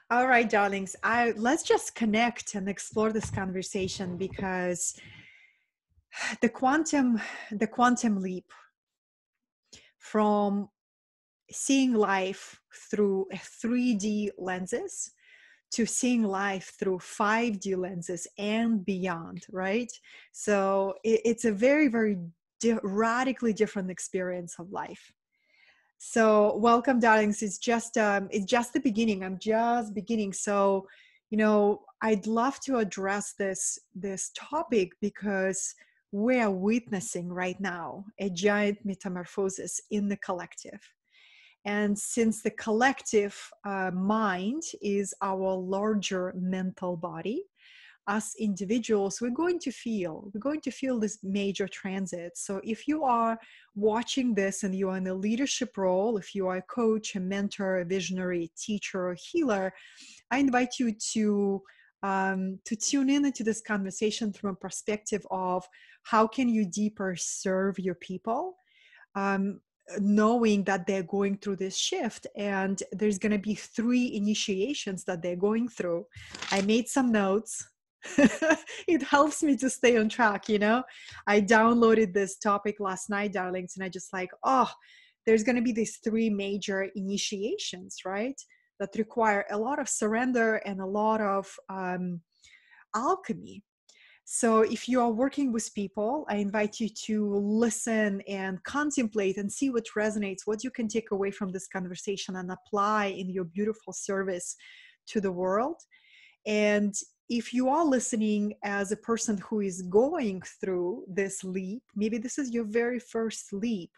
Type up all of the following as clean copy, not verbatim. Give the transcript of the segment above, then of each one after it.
All right, darlings. Let's just connect and explore this conversation because the quantum the quantum leap from seeing life through 3D lenses to seeing life through 5D lenses and beyond, right? So it's a very, very radically different experience of life. So welcome, darlings. It's just the beginning. I'm just beginning. So, I'd love to address this topic because we are witnessing right now a giant metamorphosis in the collective. And since the collective mind is our larger mental body, us individuals, we're going to feel this major transit. So if you are watching this and you are in a leadership role, if you are a coach, a mentor, a visionary, teacher, or healer, I invite you to tune in into this conversation from a perspective of how can you deeper serve your people, knowing that they're going through this shift, and there's going to be 3 initiations that they're going through. I made some notes. It helps me to stay on track. I downloaded this topic last night, darlings, and I just like, there's going to be these 3 major initiations, right, that require a lot of surrender and a lot of alchemy. So if you are working with people, I invite you to listen and contemplate and see what resonates, what you can take away from this conversation and apply in your beautiful service to the world. And if you are listening as a person who is going through this leap, maybe this is your very first leap,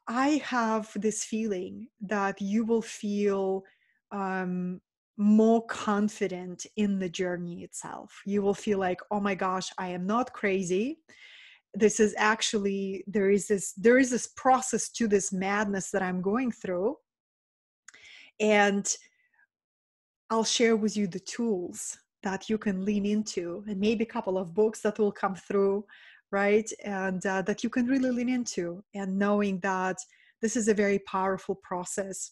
I have this feeling that you will feel more confident in the journey itself. You will feel like, oh my gosh, I am not crazy. This is actually, there is this process to this madness that I'm going through. And I'll share with you the tools that you can lean into, and maybe a couple of books that will come through, right? And that you can really lean into, and knowing that this is a very powerful process.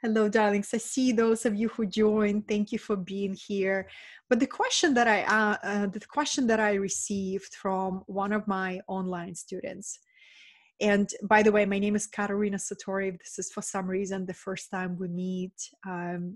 Hello, darlings. I see those of you who joined. Thank you for being here. But the question that I received from one of my online students, and by the way, my name is Katerina Satori. If this is for some reason the first time we meet,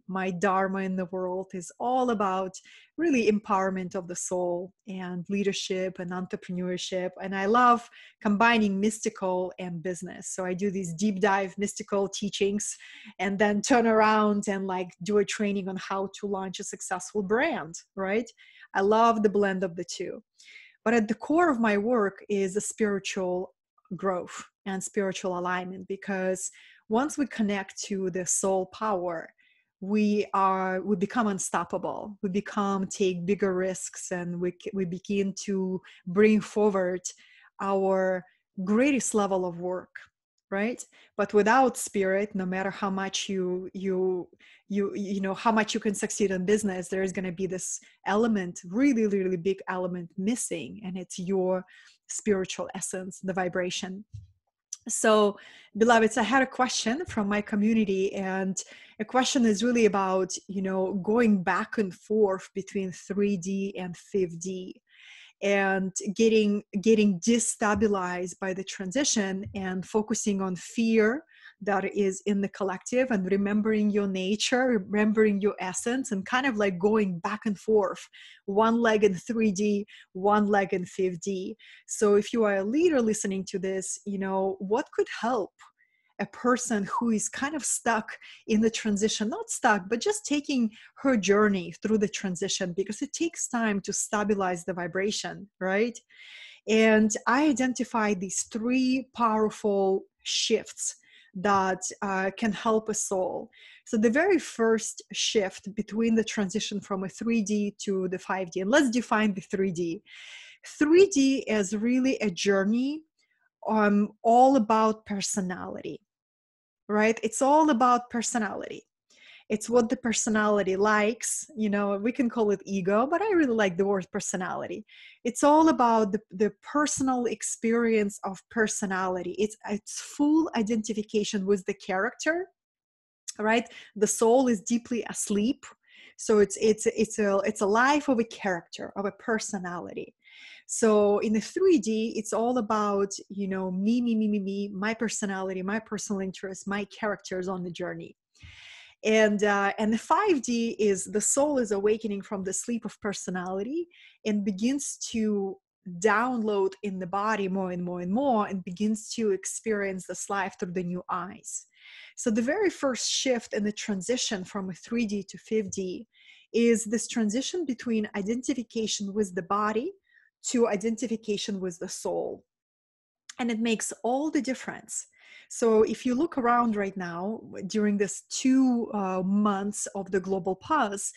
my dharma in the world is all about really empowerment of the soul and leadership and entrepreneurship. And I love combining mystical and business. So I do these deep dive mystical teachings and then turn around and like do a training on how to launch a successful brand, right? I love the blend of the two. But at the core of my work is a spiritual growth and spiritual alignment, because once we connect to the soul power, we become unstoppable. We take bigger risks, and we begin to bring forward our greatest level of work, right? But without spirit, no matter how much you know how much you can succeed in business, there is going to be this element, really, really big element missing, and it's your spiritual essence, the vibration. So, beloveds, I had a question from my community, and a question is really about, going back and forth between 3D and 5D, and getting destabilized by the transition and focusing on fear that is in the collective, and remembering your nature, remembering your essence, and kind of like going back and forth, one leg in 3D, one leg in 5D. So if you are a leader listening to this, what could help a person who is kind of stuck in the transition, not stuck, but just taking her journey through the transition, because it takes time to stabilize the vibration, right? And I identified these 3 powerful shifts that can help a soul. So the very first shift between the transition from a 3D to the 5D, and let's define the 3D. 3D is really a journey all about personality, right? It's all about personality. It's what the personality likes. We can call it ego, but I really like the word personality. It's all about the personal experience of personality. It's full identification with the character, right? The soul is deeply asleep. So it's a life of a character, of a personality. So in the 3D, it's all about, me, my personality, my personal interests, my characters on the journey. And the 5D is the soul is awakening from the sleep of personality and begins to download in the body more and more and more, and begins to experience this life through the new eyes. So the very first shift in the transition from a 3D to 5D is this transition between identification with the body to identification with the soul. And it makes all the difference. So if you look around right now, during this 2 months of the global pause,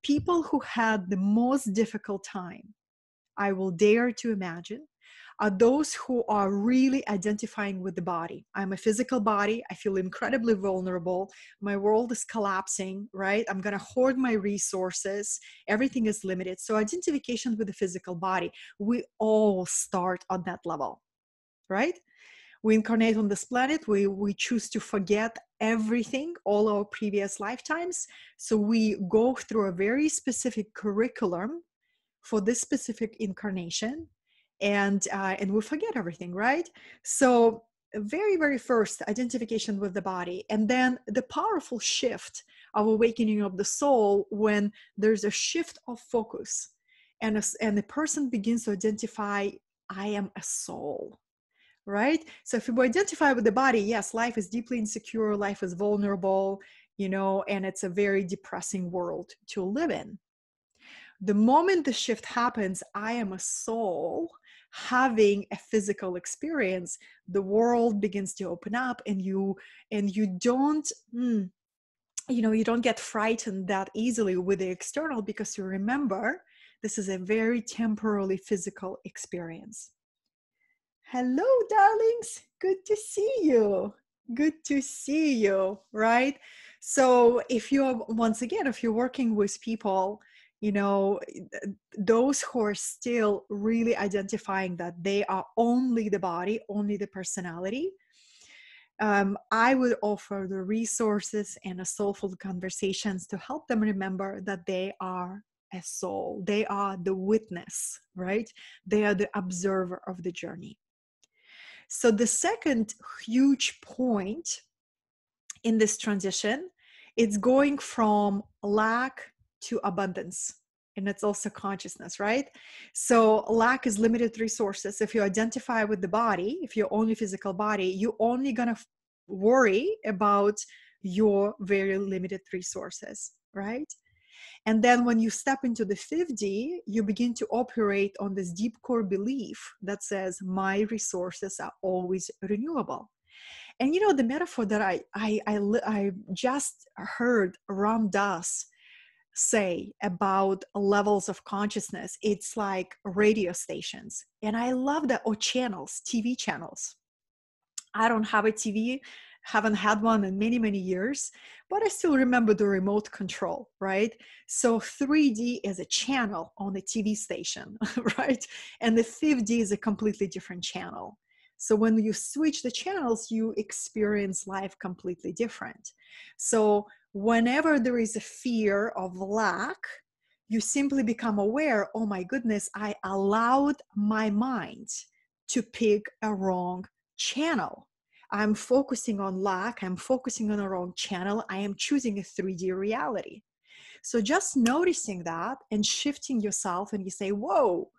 people who had the most difficult time, I will dare to imagine, are those who are really identifying with the body. I'm a physical body. I feel incredibly vulnerable. My world is collapsing, right? I'm going to hoard my resources. Everything is limited. So identification with the physical body, we all start on that level, right? We incarnate on this planet. We choose to forget everything, all our previous lifetimes. So we go through a very specific curriculum for this specific incarnation, and we forget everything, right? So very, very first, identification with the body, and then the powerful shift of awakening of the soul when there's a shift of focus, and the person begins to identify, I am a soul. Right? So if you identify with the body, yes, life is deeply insecure, life is vulnerable, and it's a very depressing world to live in. The moment the shift happens, I am a soul having a physical experience, the world begins to open up, and you don't you don't get frightened that easily with the external, because you remember this is a very temporarily physical experience. Hello, darlings. Good to see you. Good to see you, right? So if you're, once again, if you're working with people, those who are still really identifying that they are only the body, only the personality, I would offer the resources and a soulful conversations to help them remember that they are a soul. They are the witness, right? They are the observer of the journey. So the second huge point in this transition, it's going from lack to abundance. And it's also consciousness, right? So lack is limited resources. If you identify with the body, if you're only physical body, you're only going to worry about your very limited resources, right? And then when you step into the 5D, you begin to operate on this deep core belief that says, my resources are always renewable. And the metaphor that I just heard Ram Dass say about levels of consciousness, it's like radio stations. And I love that, or channels, TV channels. I don't have a TV, haven't had one in many, many years, but I still remember the remote control, right? So 3D is a channel on the TV station, right? And the 5D is a completely different channel. So when you switch the channels, you experience life completely different. So whenever there is a fear of lack, you simply become aware, oh my goodness, I allowed my mind to pick a wrong channel. I'm focusing on lack. I'm focusing on the wrong channel. I am choosing a 3D reality. So just noticing that and shifting yourself, and you say, whoa,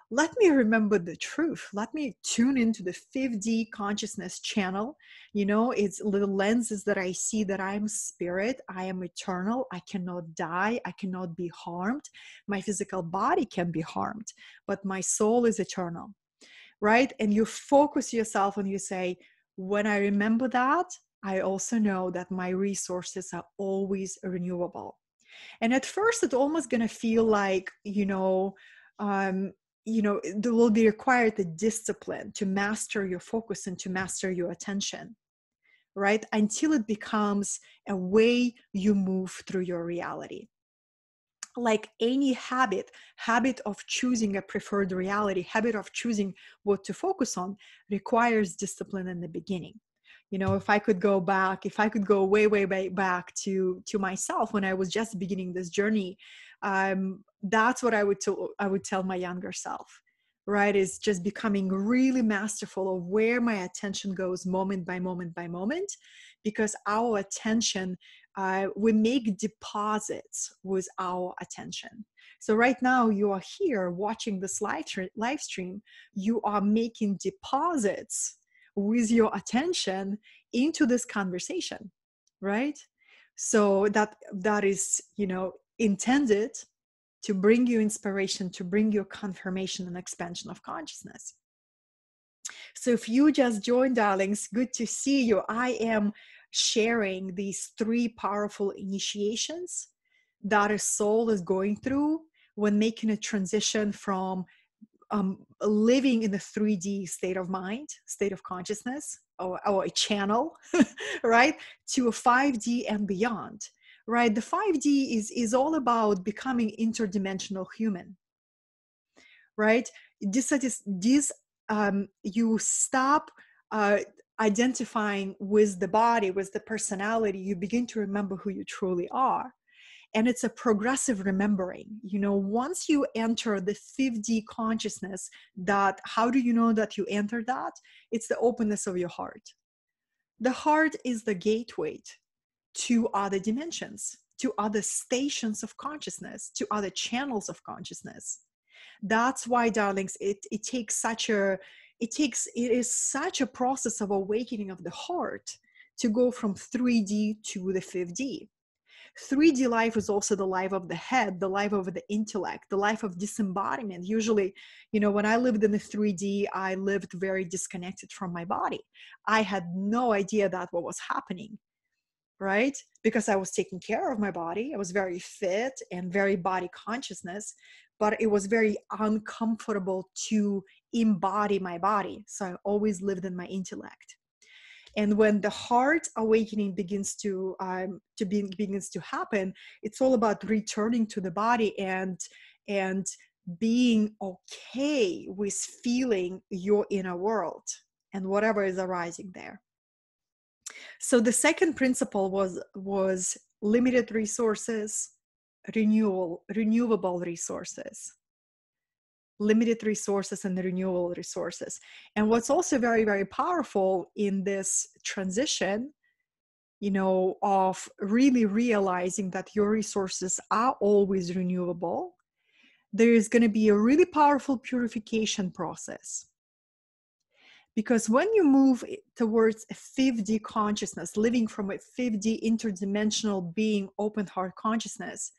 let me remember the truth. Let me tune into the 5D consciousness channel. It's little lenses that I see that I'm spirit. I am eternal. I cannot die. I cannot be harmed. My physical body can be harmed, but my soul is eternal. Right? And you focus yourself and you say, when I remember that, I also know that my resources are always renewable. And at first, it's almost going to feel like, there will be required the discipline to master your focus and to master your attention, right? Until it becomes a way you move through your reality. Like any habit of choosing a preferred reality, habit of choosing what to focus on requires discipline in the beginning. If I could go back, if I could go way, way, way back to myself when I was just beginning this journey, that's what I would tell my younger self, right? Is just becoming really masterful of where my attention goes moment by moment by moment, because our attention, we make deposits with our attention. So right now you are here watching this live stream, you are making deposits with your attention into this conversation, right? So that is, intended to bring you inspiration, to bring you confirmation and expansion of consciousness. So if you just joined, darlings, good to see you. I am sharing these 3 powerful initiations that a soul is going through when making a transition from living in the 3D state of mind, state of consciousness, or a channel, right, to a 5D and beyond, right? The 5D is all about becoming interdimensional human, right? You stop identifying with the body, with the personality. You begin to remember who you truly are. And it's a progressive remembering. Once you enter the 5D consciousness, how do you know that you enter that? It's the openness of your heart. The heart is the gateway to other dimensions, to other stations of consciousness, to other channels of consciousness. That's why, darlings, it is such a process of awakening of the heart to go from 3D to the 5D. 3D life is also the life of the head, the life of the intellect, the life of disembodiment. Usually, when I lived in the 3D, I lived very disconnected from my body. I had no idea that what was happening, right? Because I was taking care of my body. I was very fit and very body consciousness, but it was very uncomfortable to embody my body. So I always lived in my intellect. And when the heart awakening begins to happen, it's all about returning to the body and being okay with feeling your inner world and whatever is arising there. So the second principle was limited resources, renewable resources. Limited resources and renewable resources. And what's also very, very powerful in this transition, of really realizing that your resources are always renewable, there is going to be a really powerful purification process. Because when you move towards a 5D consciousness, living from a 5D interdimensional being, open heart consciousness,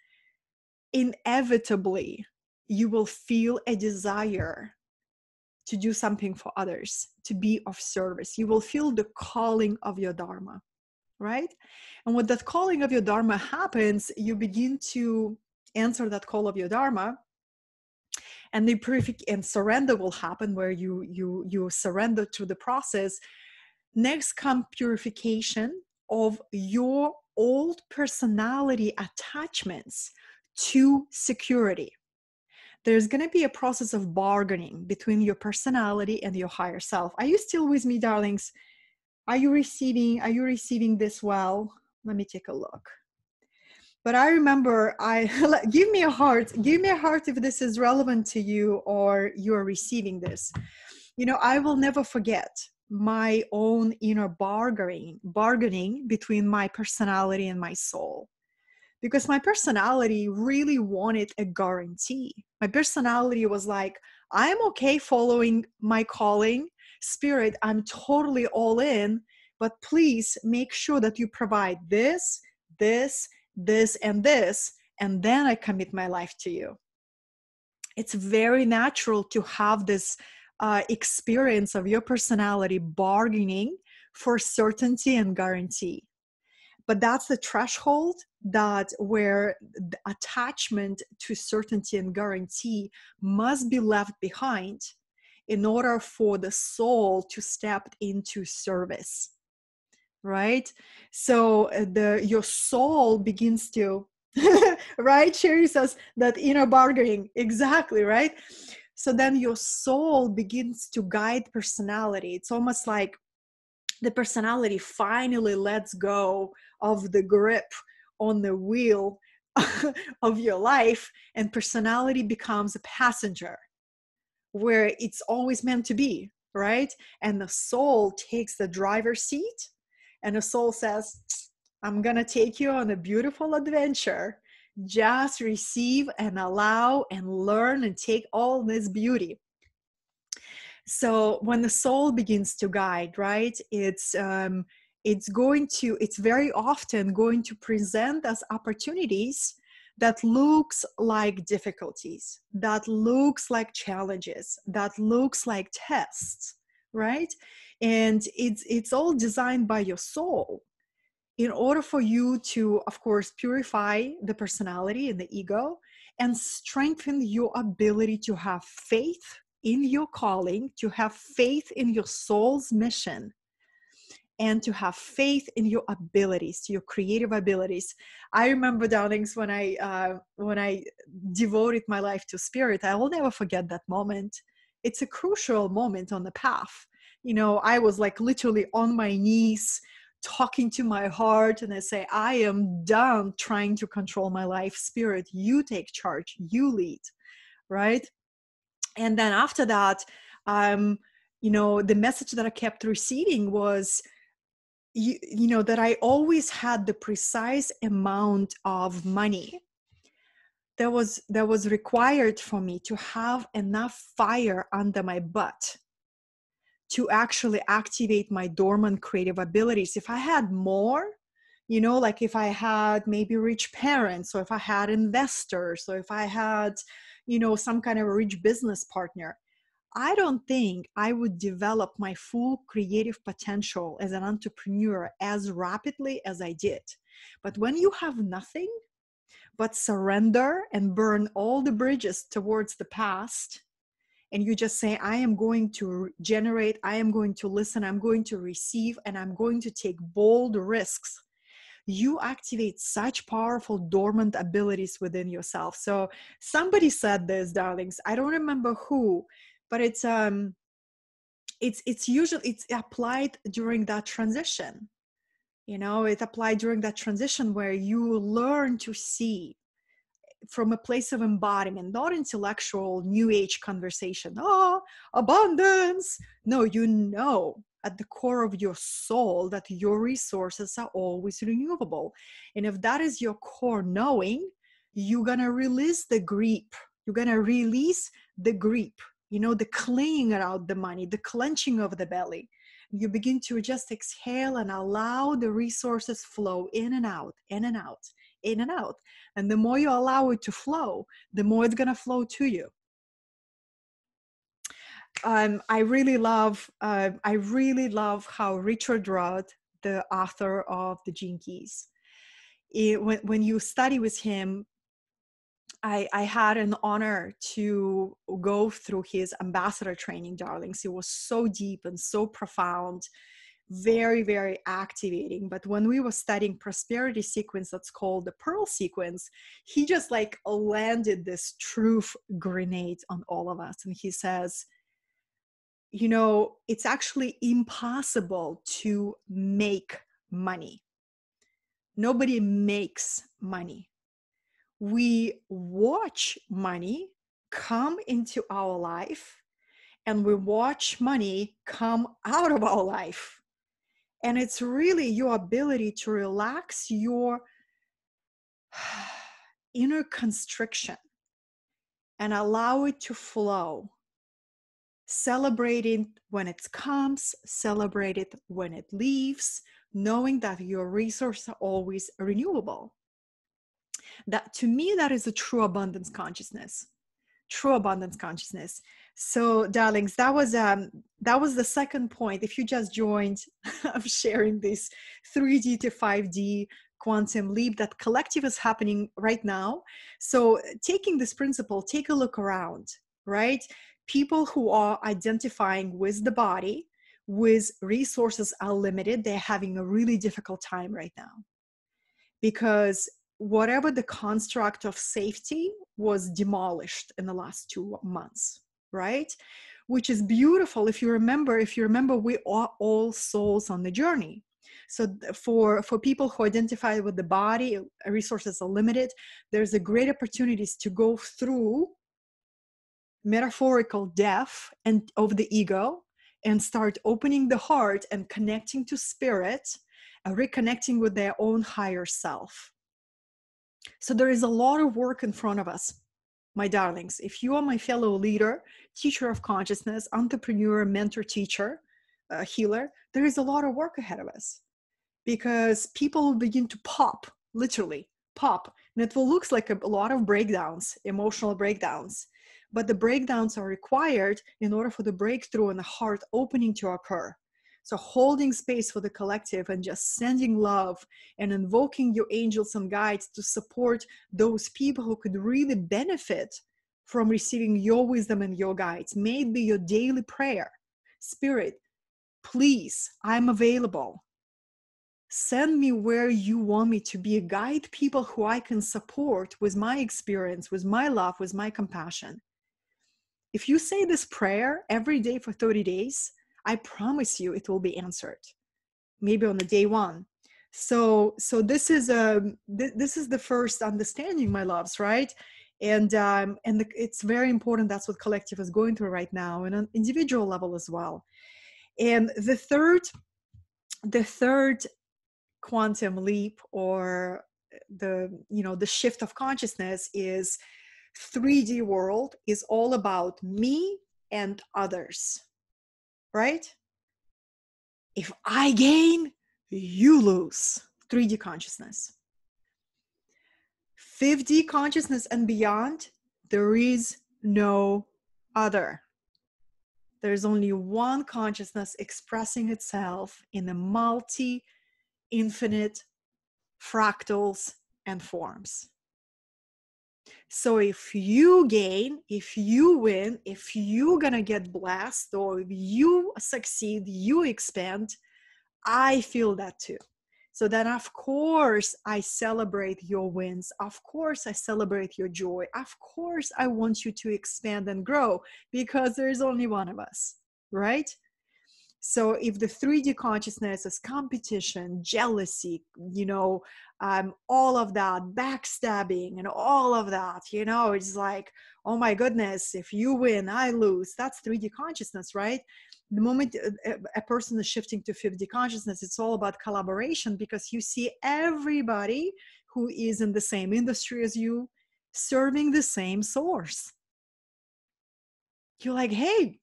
inevitably, you will feel a desire to do something for others, to be of service. You will feel the calling of your Dharma, right? And when that calling of your Dharma happens, you begin to answer that call of your Dharma, and the purification and surrender will happen, where you surrender to the process. Next comes purification of your old personality attachments to security. There's going to be a process of bargaining between your personality and your higher self. Are you still with me, darlings? Are you receiving this well? Let me take a look. But I remember, give me a heart if this is relevant to you or you're receiving this. I will never forget my own inner bargaining between my personality and my soul. Because my personality really wanted a guarantee. My personality was like, I'm okay following my calling. Spirit, I'm totally all in, but please make sure that you provide this, and this, and then I commit my life to you. It's very natural to have this experience of your personality bargaining for certainty and guarantee. But that's the threshold where the attachment to certainty and guarantee must be left behind in order for the soul to step into service, right? So your soul begins to, right? Sherry says that inner bargaining, exactly, right? So then your soul begins to guide personality. It's almost like the personality finally lets go of the grip on the wheel of your life, and personality becomes a passenger where it's always meant to be, right? And the soul takes the driver's seat, and the soul says, I'm going to take you on a beautiful adventure. Just receive and allow and learn and take all this beauty. So when the soul begins to guide, right, it's very often going to present us opportunities that looks like difficulties, that looks like challenges, that looks like tests, right? And it's all designed by your soul in order for you to, of course, purify the personality and the ego and strengthen your ability to have faith in your calling, to have faith in your soul's mission, and to have faith in your abilities, your creative abilities. I remember, darlings, when I devoted my life to spirit, I will never forget that moment. It's a crucial moment on the path. You know, I was like literally on my knees, talking to my heart, and I say, I am done trying to control my life. Spirit, you take charge, you lead, right? And then after that, the message that I kept receiving was, that I always had the precise amount of money that was required for me to have enough fire under my butt to actually activate my dormant creative abilities. If I had more, like if I had maybe rich parents, or if I had investors, or if I had, some kind of rich business partner, I don't think I would develop my full creative potential as an entrepreneur as rapidly as I did. But when you have nothing but surrender and burn all the bridges towards the past, and you just say, I am going to generate, I am going to listen, I'm going to receive, and I'm going to take bold risks, you activate such powerful dormant abilities within yourself. So somebody said this, darlings, I don't remember who, but it's usually, it's applied during that transition. It's applied during that transition where you learn to see from a place of embodiment, not intellectual new age conversation. Oh, abundance. No, at the core of your soul that your resources are always renewable. And if that is your core knowing, you're going to release the grip. You're going to release the grip, the clinging around the money, the clenching of the belly. You begin to just exhale and allow the resources flow in and out, in and out, in and out. And the more you allow it to flow, the more it's going to flow to you. I really love how Richard Rudd, the author of the Gene Keys, when you study with him, I had an honor to go through his ambassador training, darlings. It was so deep and so profound, very, very activating. But when we were studying prosperity sequence, that's called the Pearl sequence, he just like landed this truth grenade on all of us. And he says, it's actually impossible to make money. Nobody makes money. We watch money come into our life, and we watch money come out of our life. And it's really your ability to relax your inner constriction and allow it to flow. Celebrate it when it comes, celebrate it when it leaves, knowing that your resources are always renewable. That, to me, that is a true abundance consciousness. True abundance consciousness. So, darlings, that was the second point. If you just joined, I'm sharing this 3D to 5D quantum leap that collective is happening right now. So, taking this principle, take a look around, right? People who are identifying with the body, with resources are limited, they're having a really difficult time right now. Because whatever the construct of safety was demolished in the last 2 months, right? which is beautiful. If you remember, we are all souls on the journey. So for people who identify with the body, resources are limited. There's a great opportunities to go through metaphorical death and of the ego, and start opening the heart and connecting to spirit, reconnecting with their own higher self. So there is a lot of work in front of us, my darlings. If you are my fellow leader, teacher of consciousness, entrepreneur, mentor, teacher, healer, there is a lot of work ahead of us, because people will begin to pop, literally pop. And it will look like a lot of breakdowns, emotional breakdowns. But the breakdowns are required in order for the breakthrough and the heart opening to occur. So holding space for the collective and just sending love and invoking your angels and guides to support those people who could really benefit from receiving your wisdom and your guides. May it be your daily prayer. Spirit, please, I'm available. Send me where you want me to be. Guide people who I can support with my experience, with my love, with my compassion. If you say this prayer every day for 30 days, I promise you it will be answered, maybe on the day one. So this is the first understanding, my loves, right? And it's very important. That's what collective is going through right now, and on an individual level as well. And the third quantum leap, or the shift of consciousness, is 3D world is all about me and others, right? If I gain, you lose. 3D consciousness. 5D consciousness and beyond, there is no other. There's only one consciousness expressing itself in a infinite fractals and forms. So if you gain, if you win, if you're gonna get blessed, or if you succeed, you expand, I feel that too. So then, of course, I celebrate your wins. Of course, I celebrate your joy. Of course, I want you to expand and grow, because there is only one of us, right? So if the 3D consciousness is competition, jealousy, all of that, backstabbing and all of that, it's like, oh my goodness, if you win, I lose. That's 3D consciousness, right? The moment a person is shifting to 5D consciousness, it's all about collaboration, because you see everybody who is in the same industry as you, serving the same source. You're like, hey,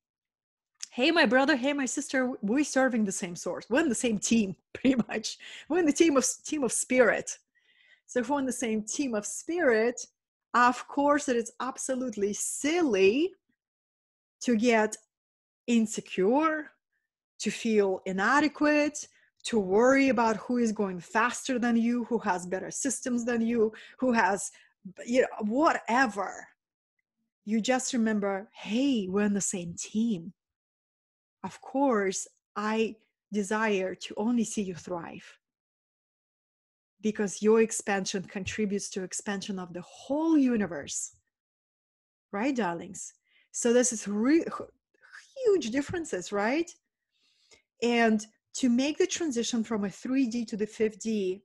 my brother, hey, my sister, we're serving the same source. We're in the same team, pretty much. We're in the team of spirit. So if we're in the same team of spirit, of course, it is absolutely silly to get insecure, to feel inadequate, to worry about who is going faster than you, who has better systems than you, who has, whatever. You just remember, hey, we're in the same team. Of course, I desire to only see you thrive, because your expansion contributes to expansion of the whole universe. Right, darlings? So this is huge differences, right? And to make the transition from a 3D to the 5D,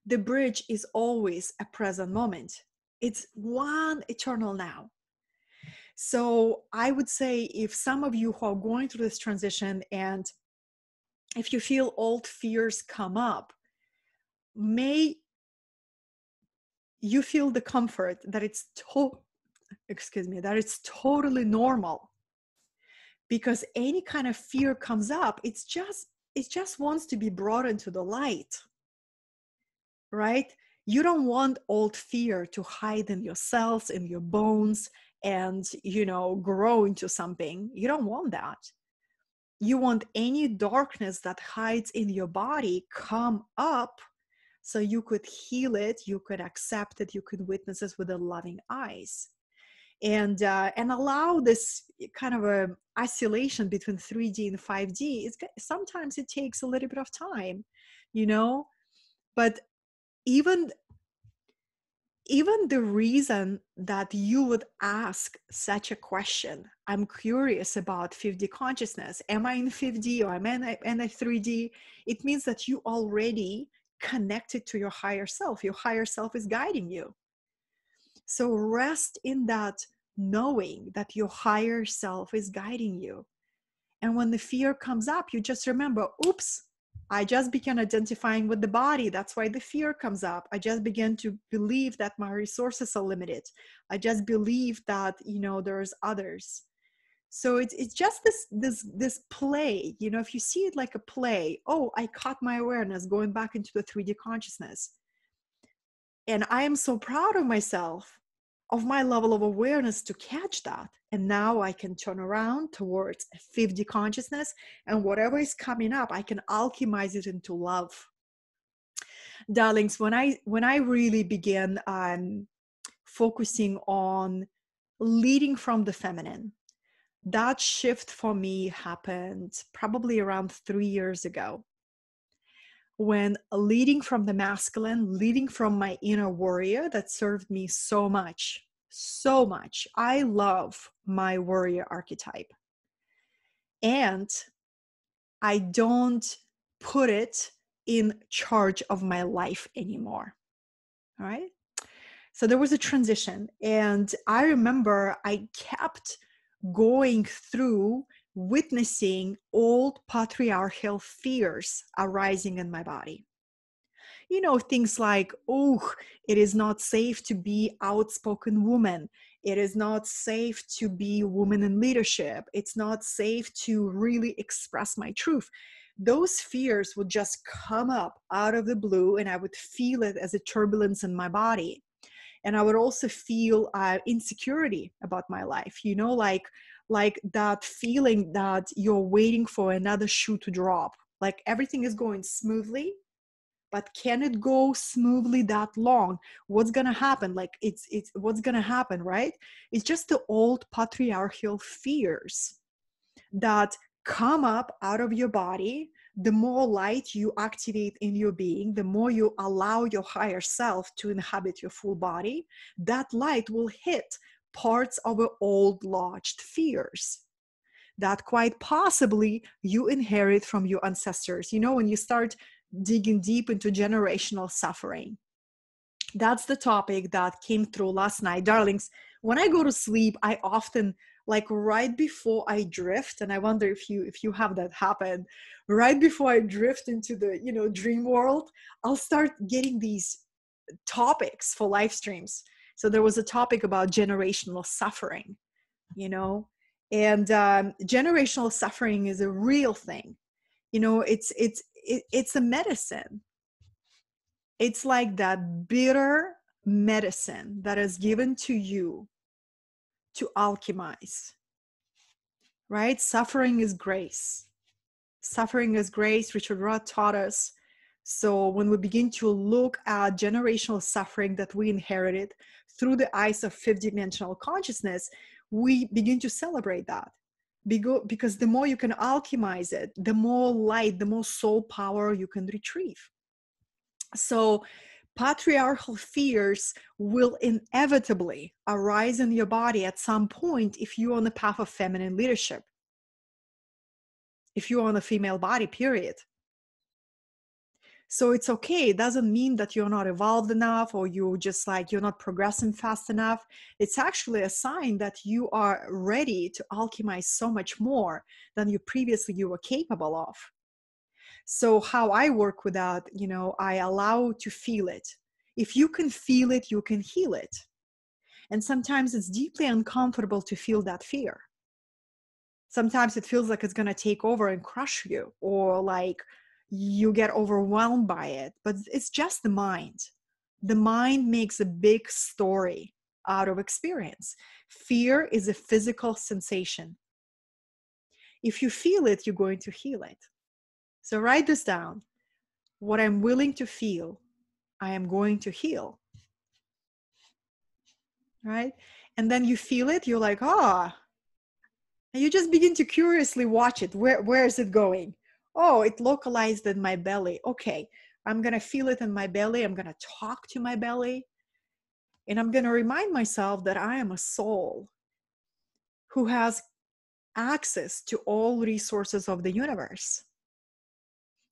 the bridge is always a present moment. It's one eternal now. So I would say, if some of you who are going through this transition, and if you feel old fears come up, may you feel the comfort that it's totally normal. Because any kind of fear comes up, it just wants to be brought into the light, right? You don't want old fear to hide in your cells, in your bones, and grow into something. You don't want that. You want any darkness that hides in your body come up, so you could heal it, you could accept it, you could witness it with the loving eyes, and allow this kind of a isolation between 3D and 5D. Sometimes it takes a little bit of time, but even even the reason that you would ask such a question, I'm curious about 5D consciousness. Am I in 5D or am I in a 3D? It means that you already connected to your higher self. Your higher self is guiding you. So rest in that knowing that your higher self is guiding you. And when the fear comes up, you just remember, oops, I just began identifying with the body. That's why the fear comes up. I just began to believe that my resources are limited. I just believe that, there's others. So it's just this play, if you see it like a play, oh, I caught my awareness going back into the 3D consciousness. And I am so proud of myself, of my level of awareness to catch that. And now I can turn around towards 5D consciousness, and whatever is coming up, I can alchemize it into love. Darlings, when I really began focusing on leading from the feminine, that shift for me happened probably around 3 years ago. When leading from the masculine, leading from my inner warrior that served me so much, so much. I love my warrior archetype. And I don't put it in charge of my life anymore. All right. So there was a transition. And I remember I kept going through witnessing old patriarchal fears arising in my body. Things like, oh, it is not safe to be outspoken woman. It is not safe to be a woman in leadership. It's not safe to really express my truth. Those fears would just come up out of the blue, and I would feel it as a turbulence in my body. And I would also feel insecurity about my life, like that feeling that you're waiting for another shoe to drop. Like everything is going smoothly, but can it go smoothly that long? What's going to happen? Like it's what's going to happen, right? It's just the old patriarchal fears that come up out of your body. The more light you activate in your being, the more you allow your higher self to inhabit your full body, that light will hit parts of your old lodged fears that quite possibly you inherit from your ancestors. When you start digging deep into generational suffering, that's the topic that came through last night. Darlings, when I go to sleep, I often, like right before I drift, and I wonder if you have that happen, right before I drift into the dream world, I'll start getting these topics for live streams. So there was a topic about generational suffering, and generational suffering is a real thing. It's a medicine. It's like that bitter medicine that is given to you to alchemize, right? Suffering is grace. Suffering is grace. Richard Roth taught us. So when we begin to look at generational suffering that we inherited through the eyes of fifth dimensional consciousness, we begin to celebrate that. Because the more you can alchemize it, the more light, the more soul power you can retrieve. So patriarchal fears will inevitably arise in your body at some point if you're on the path of feminine leadership, if you're on a female body, period. So it's okay. It doesn't mean that you're not evolved enough or you're not progressing fast enough. It's actually a sign that you are ready to alchemize so much more than you were capable of. So how I work with that, I allow to feel it. If you can feel it, you can heal it. And sometimes it's deeply uncomfortable to feel that fear. Sometimes it feels like it's going to take over and crush you, or like you get overwhelmed by it. But it's just the mind. The mind makes a big story out of experience. Fear is a physical sensation. If you feel it, you're going to heal it. So write this down. What I'm willing to feel, I am going to heal. Right? And then you feel it, you're like, and you just begin to curiously watch it. Where is it going? Oh, it localized in my belly. Okay, I'm going to feel it in my belly. I'm going to talk to my belly. And I'm going to remind myself that I am a soul who has access to all resources of the universe.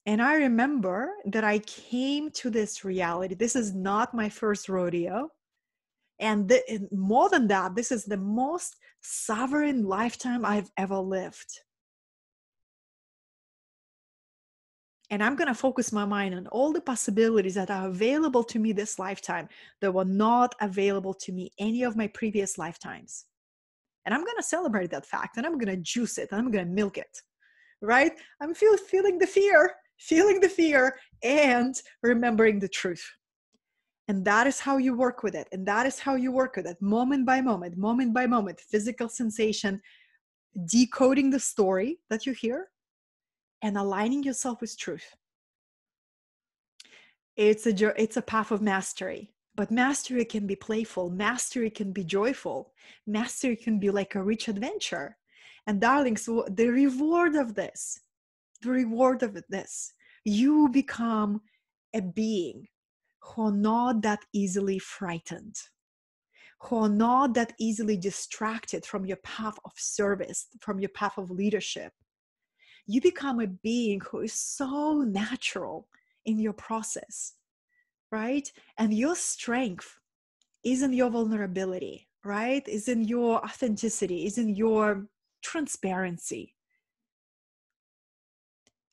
And I remember that I came to this reality. This is not my first rodeo. And more than that, this is the most sovereign lifetime I've ever lived. And I'm going to focus my mind on all the possibilities that are available to me this lifetime that were not available to me any of my previous lifetimes. And I'm going to celebrate that fact, and I'm going to juice it, and I'm going to milk it, right? I'm feeling the fear, and remembering the truth. And that is how you work with it. And that is how you work with it, moment by moment, physical sensation, decoding the story that you hear, and aligning yourself with truth. It's a path of mastery. But mastery can be playful. Mastery can be joyful. Mastery can be like a rich adventure. And darlings, the reward of this, you become a being who are not that easily frightened, who are not that easily distracted from your path of service, from your path of leadership. You become a being who is so natural in your process, right? And your strength is in your vulnerability, right? Is in your authenticity, is in your transparency.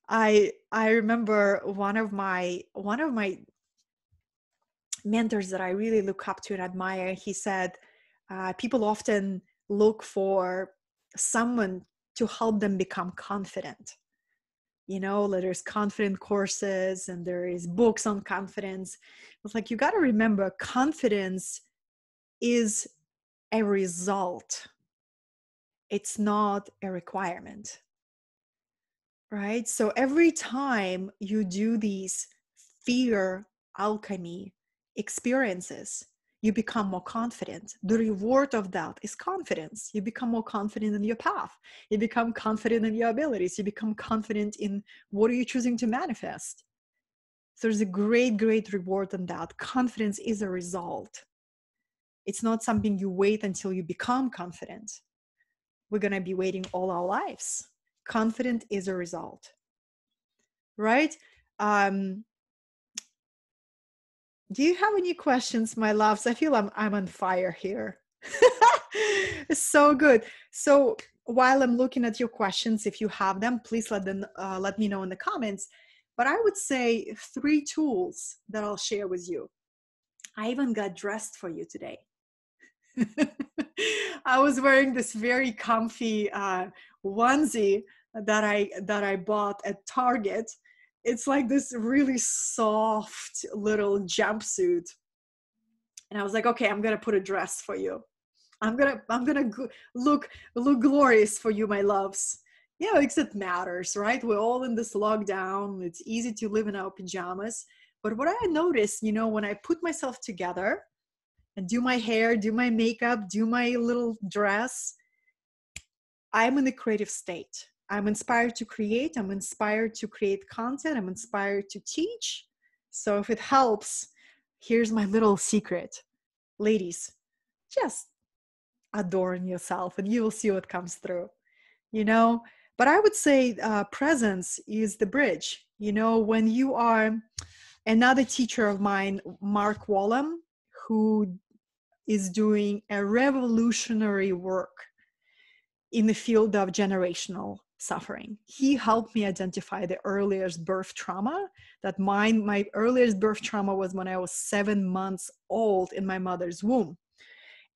I remember one of my mentors that I really look up to and admire, he said, people often look for someone to help them become confident. You know, there's confident courses and there is books on confidence. It's like, you got to remember, confidence is a result. It's not a requirement, right? So every time you do these fear alchemy experiences, you become more confident. The reward of that is confidence. You become more confident in your path. You become confident in your abilities. You become confident in what are you choosing to manifest. So there's a great reward in that. Confidence is a result. It's not something you wait until you become confident. We're going to be waiting all our lives. Confident is a result, right? Do you have any questions, my loves? I feel I'm on fire here. It's so good. So while I'm looking at your questions, if you have them, please let me know in the comments. But I would say 3 tools that I'll share with you. I even got dressed for you today. I was wearing this very comfy onesie that I bought at Target. It's like this really soft little jumpsuit. And I was like, okay, I'm going to put a dress for you. I'm going to look glorious for you, my loves. Yeah, because it matters, right? We're all in this lockdown. It's easy to live in our pajamas. But what I noticed, you know, when I put myself together and do my hair, do my makeup, do my little dress, I'm in a creative state. I'm inspired to create. I'm inspired to create content. I'm inspired to teach. So if it helps, here's my little secret. Ladies, just adorn yourself and you will see what comes through, you know? But I would say presence is the bridge. You know, when you are another teacher of mine, Mark Wallam, who is doing a revolutionary work in the field of generational suffering. He helped me identify the earliest birth trauma. That my earliest birth trauma was when I was 7 months old in my mother's womb.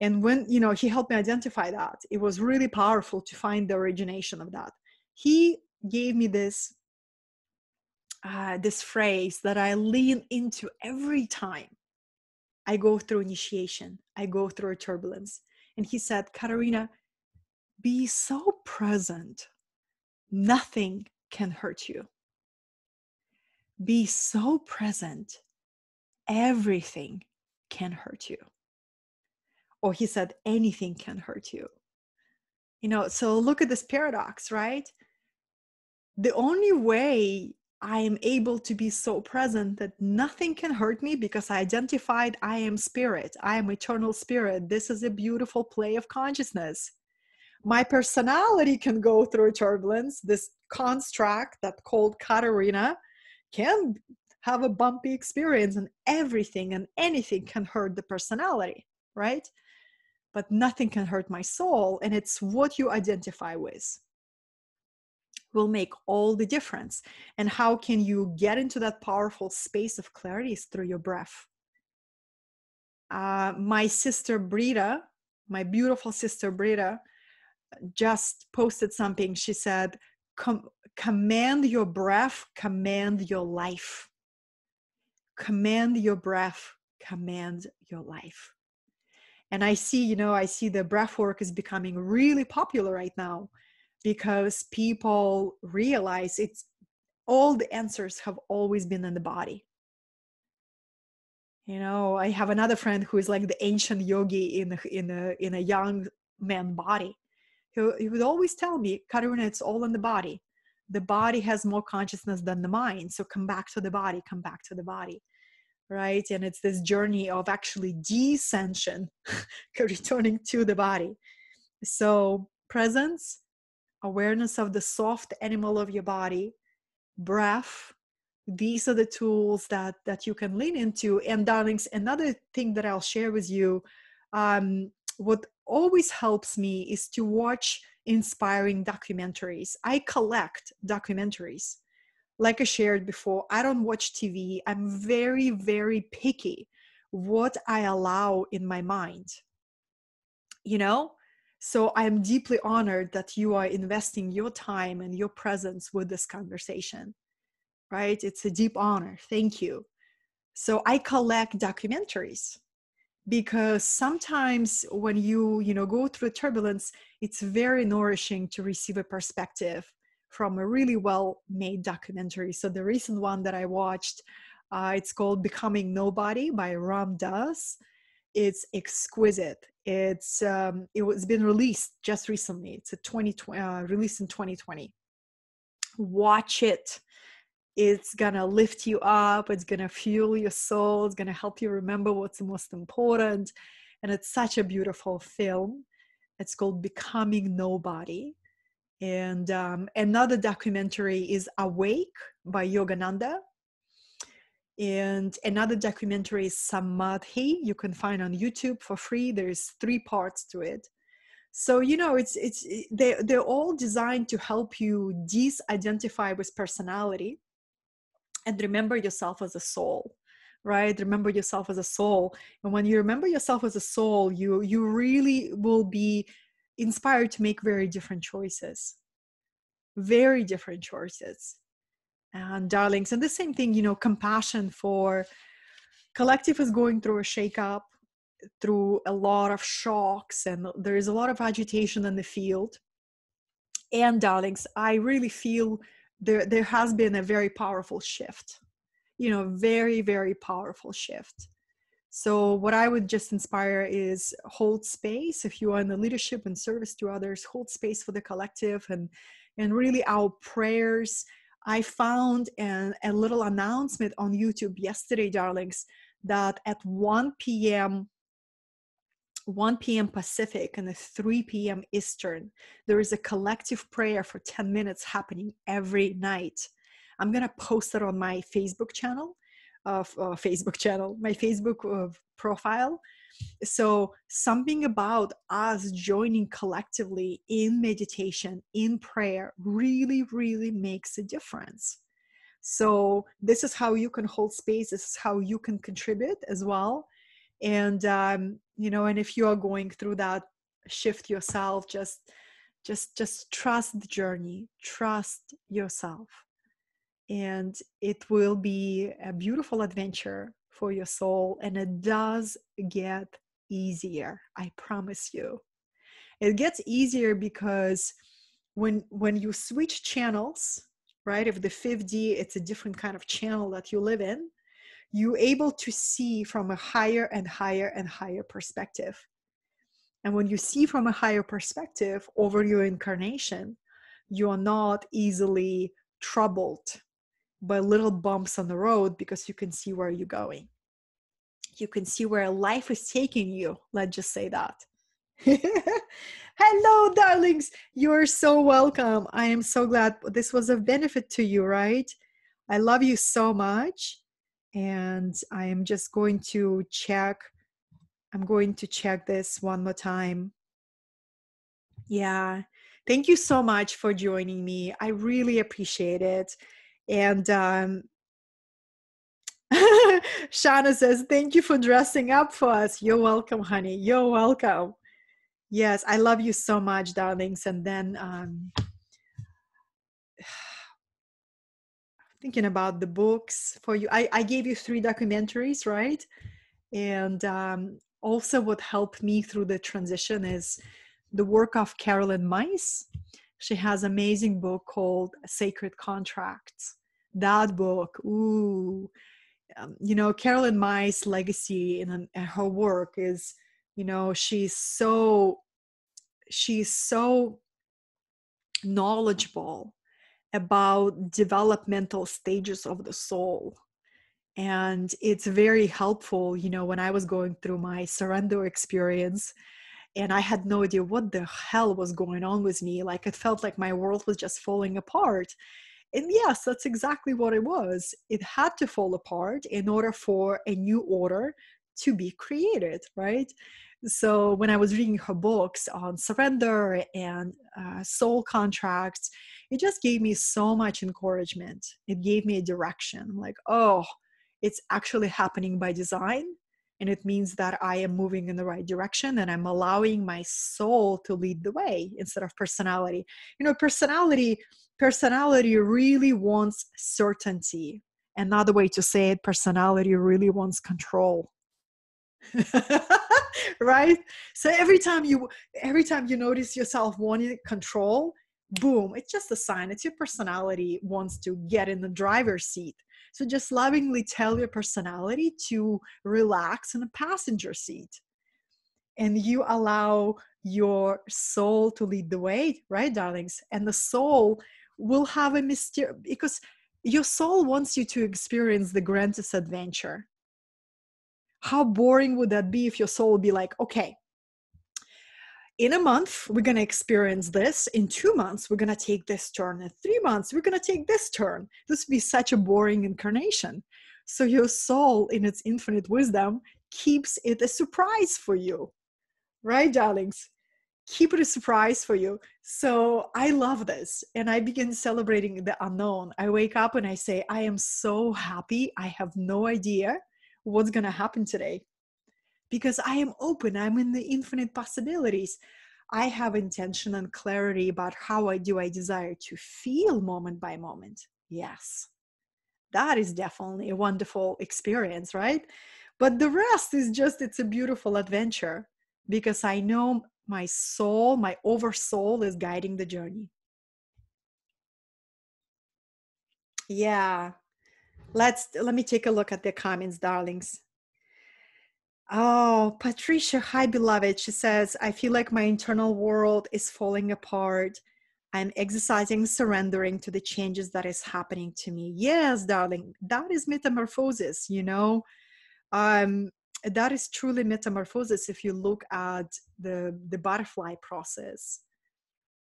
And when, you know, he helped me identify that, it was really powerful to find the origination of that. He gave me this phrase that I lean into every time I go through initiation, I go through a turbulence. And he said, Katerina, be so present, nothing can hurt you. Be so present, everything can hurt you. Or he said, anything can hurt you. You know, so look at this paradox, right? The only way I am able to be so present that nothing can hurt me because I identified I am spirit. I am eternal spirit. This is a beautiful play of consciousness. My personality can go through turbulence. This construct that called Katerina can have a bumpy experience, and everything and anything can hurt the personality, right? But nothing can hurt my soul, and it's what you identify with will make all the difference. And how can you get into that powerful space of clarity? Is through your breath. My sister Brita, my beautiful sister Brita, just posted something. She said, command your breath, command your life. Command your breath, command your life. And I see the breath work is becoming really popular right now because people realize it's all the answers have always been in the body. I have another friend who is like the ancient yogi in a young man body. He would always tell me, Katerina, it's all in the body. The body has more consciousness than the mind. So come back to the body, come back to the body. Right? And it's this journey of actually descension, returning to the body. So presence, awareness of the soft animal of your body, breath, these are the tools that you can lean into. And darlings, another thing that I'll share with you, what always helps me is to watch inspiring documentaries. I collect documentaries. Like I shared before, I don't watch TV. I'm very, very picky what I allow in my mind. So I'm deeply honored that you are investing your time and your presence with this conversation, right? It's a deep honor. Thank you. So I collect documentaries because sometimes when you go through turbulence, it's very nourishing to receive a perspective from a really well-made documentary. So the recent one that I watched, it's called Becoming Nobody by Ram Dass. It's exquisite. It's been released just recently. It's released in 2020. Watch it. It's gonna lift you up. It's gonna fuel your soul. It's gonna help you remember what's the most important. And it's such a beautiful film. It's called Becoming Nobody. And another documentary is Awake by Yogananda. And another documentary is Samadhi. You can find on YouTube for free. There's 3 parts to it. So, they're all designed to help you de-identify with personality and remember yourself as a soul, right? Remember yourself as a soul. And when you remember yourself as a soul, you really will be inspired to make very different choices. Very different choices. And darlings, and the same thing, compassion for collective is going through a shakeup, through a lot of shocks, and there is a lot of agitation in the field. And darlings, I really feel there has been a very powerful shift, very, very powerful shift. So what I would just inspire is hold space. If you are in the leadership and service to others, hold space for the collective and really our prayers. I found a little announcement on YouTube yesterday, darlings, that at 1 p.m. Pacific and at 3 p.m. Eastern, there is a collective prayer for 10 minutes happening every night. I'm going to post it on my Facebook channel, my Facebook profile. So something about us joining collectively in meditation, in prayer, really, really makes a difference. So this is how you can hold space. This is how you can contribute as well. And, and if you are going through that shift yourself, just trust the journey, trust yourself. And it will be a beautiful adventure for your soul. And it does get easier. I promise you. It gets easier because when you switch channels, right? If the 5D, it's a different kind of channel that you live in, you're able to see from a higher and higher and higher perspective. And when you see from a higher perspective over your incarnation, you are not easily troubled by little bumps on the road, because you can see where you're going. You can see where life is taking you. Let's just say that. Hello, darlings. You're so welcome. I am so glad this was of benefit to you, right? I love you so much. And I am just going to check. I'm going to check this one more time. Yeah. Thank you so much for joining me. I really appreciate it. And Shana says, thank you for dressing up for us. You're welcome, honey. You're welcome. Yes, I love you so much, darlings. And then thinking about the books for you. I gave you 3 documentaries, right? And also what helped me through the transition is the work of Carolyn Mice. She has an amazing book called Sacred Contracts. That book, ooh, Carolyn Mice's legacy and her work is, she's so knowledgeable about developmental stages of the soul. And it's very helpful, when I was going through my surrender experience and I had no idea what the hell was going on with me. Like, it felt like my world was just falling apart. And yes, that's exactly what it was. It had to fall apart in order for a new order to be created, right? So when I was reading her books on surrender and soul contracts, it just gave me so much encouragement. It gave me a direction. I'm like, oh, it's actually happening by design. And it means that I am moving in the right direction and I'm allowing my soul to lead the way instead of personality. Personality really wants certainty. Another way to say it, personality really wants control. Right? So every time you notice yourself wanting control, boom, it's just a sign. It's your personality wants to get in the driver's seat. So just lovingly tell your personality to relax in the passenger seat. And you allow your soul to lead the way, right, darlings? And the soul will have a mystery, because your soul wants you to experience the grandest adventure. How boring would that be if your soul would be like, okay, in a month, we're going to experience this. In 2 months, we're going to take this turn. In 3 months, we're going to take this turn. This would be such a boring incarnation. So your soul, in its infinite wisdom, keeps it a surprise for you. Right, darlings? Keep it a surprise for you. So I love this. And I begin celebrating the unknown. I wake up and I say, I am so happy. I have no idea what's going to happen today, because I am open. I'm in the infinite possibilities. I have intention and clarity about how I desire to feel moment by moment. Yes, that is definitely a wonderful experience, right? But the rest is just, it's a beautiful adventure, because I know my soul, my oversoul is guiding the journey. Yeah. Let me take a look at the comments, darlings. Oh, Patricia, hi, beloved. She says, I feel like my internal world is falling apart. I'm exercising, surrendering to the changes that is happening to me. Yes, darling, that is metamorphosis, that is truly metamorphosis. If you look at the butterfly process,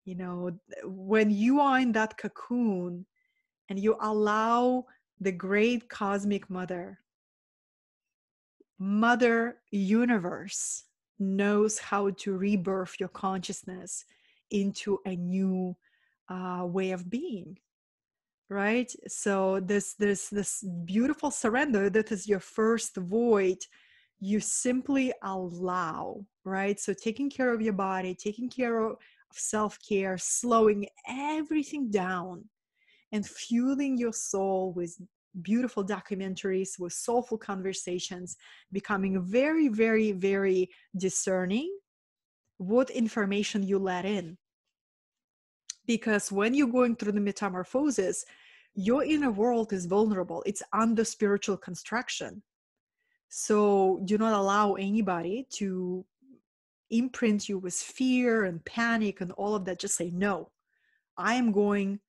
when you are in that cocoon and you allow the great cosmic mother universe knows how to rebirth your consciousness into a new way of being, right? So this beautiful surrender, that is your first void. You simply allow, right? So taking care of your body, taking care of self-care, slowing everything down, and fueling your soul with beautiful documentaries, with soulful conversations, becoming very, very, very discerning what information you let in. Because when you're going through the metamorphosis, your inner world is vulnerable. It's under spiritual construction. So do not allow anybody to imprint you with fear and panic and all of that. Just say, no, I am going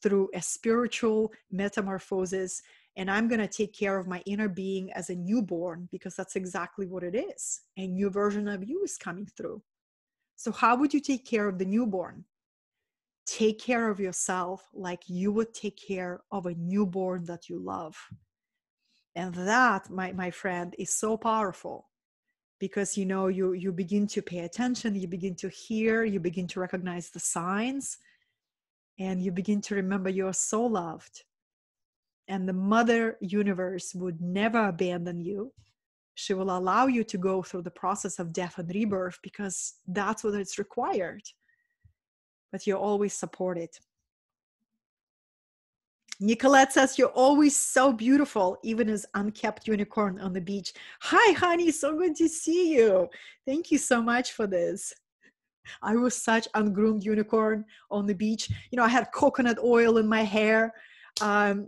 through a spiritual metamorphosis, and I'm going to take care of my inner being as a newborn, because that's exactly what it is. A new version of you is coming through. So how would you take care of the newborn? Take care of yourself like you would take care of a newborn that you love. And that, my friend, is so powerful, because you begin to pay attention, you begin to hear, you begin to recognize the signs, and you begin to remember you're so loved. And the mother universe would never abandon you. She will allow you to go through the process of death and rebirth, because that's what it's required. But you're always supported. Nicolette says, you're always so beautiful, even as unkept unicorn on the beach. Hi, honey. So good to see you. Thank you so much for this. I was such ungroomed unicorn on the beach. I had coconut oil in my hair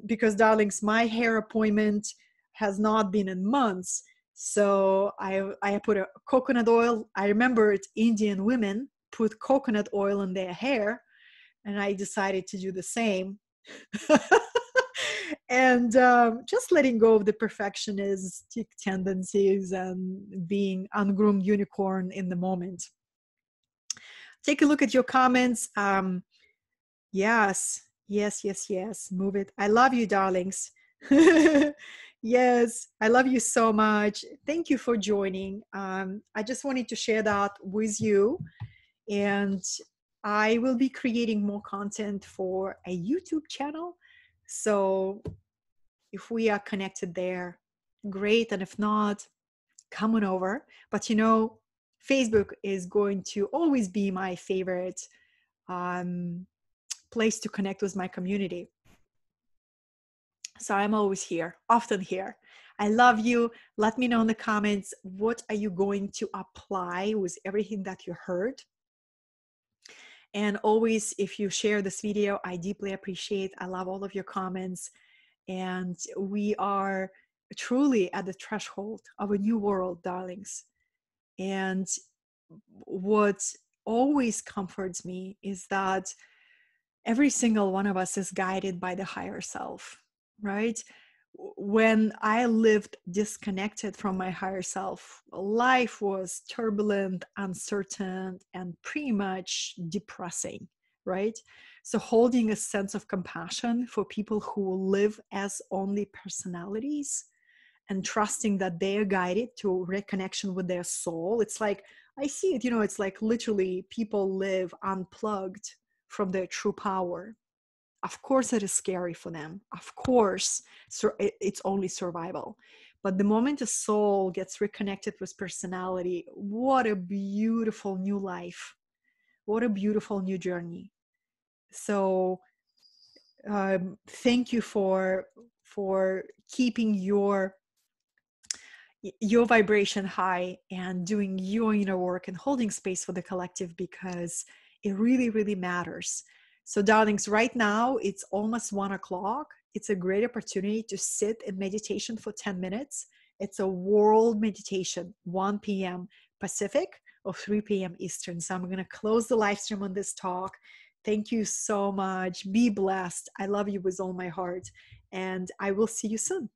because, darlings, my hair appointment has not been in months. So I put a coconut oil. I remember Indian women put coconut oil in their hair, and I decided to do the same. And just letting go of the perfectionistic tendencies and being ungroomed unicorn in the moment. Take a look at your comments. Yes. Move it. I love you, darlings. Yes, I love you so much. Thank you for joining. I just wanted to share that with you. And I will be creating more content for a YouTube channel. So if we are connected there, great. And if not, come on over. But Facebook is going to always be my favorite place to connect with my community. So I'm always here, often here. I love you. Let me know in the comments, what are you going to apply with everything that you heard? And always, if you share this video, I deeply appreciate. I love all of your comments. And we are truly at the threshold of a new world, darlings. And what always comforts me is that every single one of us is guided by the higher self, right? When I lived disconnected from my higher self, life was turbulent, uncertain, and pretty much depressing, right? So holding a sense of compassion for people who live as only personalities and trusting that they are guided to reconnection with their soul. It's like, I see it, it's like literally people live unplugged from their true power. Of course, it is scary for them. Of course, it's only survival. But the moment a soul gets reconnected with personality, what a beautiful new life. What a beautiful new journey. So thank you for keeping your vibration high and doing your inner work and holding space for the collective, because it really, really matters. So darlings, right now it's almost 1 o'clock. It's a great opportunity to sit in meditation for 10 minutes. It's a world meditation, 1 p.m. Pacific or 3 p.m. Eastern. So I'm going to close the live stream on this talk. Thank you so much. Be blessed. I love you with all my heart. And I will see you soon.